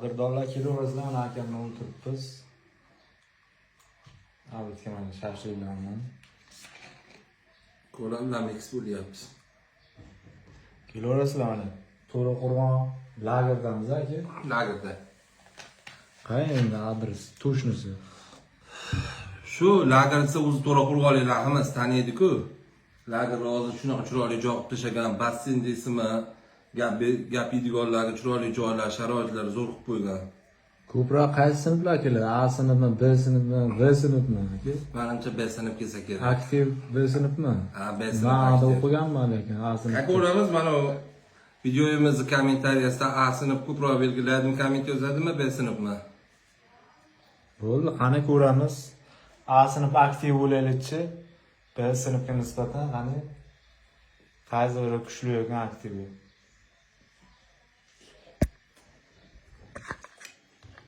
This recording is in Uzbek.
qadrdonlar kelaverasizlar, mana akamni o'ltiribmiz. Abidga mana shashlik bilanman. Ko'ramlar mix bo'lyapmiz. Kelaverasizlar mana. To'raqo'rg'on lagerdamiz aka. Lagerda. Qayerda adres? To'shnisi. Shu lagerda o'zi To'raqo'rg'onliklar hammasi taniydi-ku. Lager hozir shunaqa chiroyli joy qilib tashagan, basseyn deysizmi, gap yeydiganlarga chiroyli joylar, sharoitlar zo'r qilib qo'ygan. Ko'proq qaysi sinflar keladi? A sinfmi, B sinfmi, V sinfmi aka? Menimcha B sinf kelsa kerak. Aktiv B sinfmi? Ha, B sinf. Men o'qiganman lekin A sinf. Ko'ramiz, mana videoyimizni kommentariyasida A sinf ko'proq belgiladim, komment yozadimi, B sinfmi? Bo'ldi, qani ko'ramiz. A sinf aktiv bo'laylikchi. B sinfga nisbatan qani qaysi biri kuchli yoki aktiv?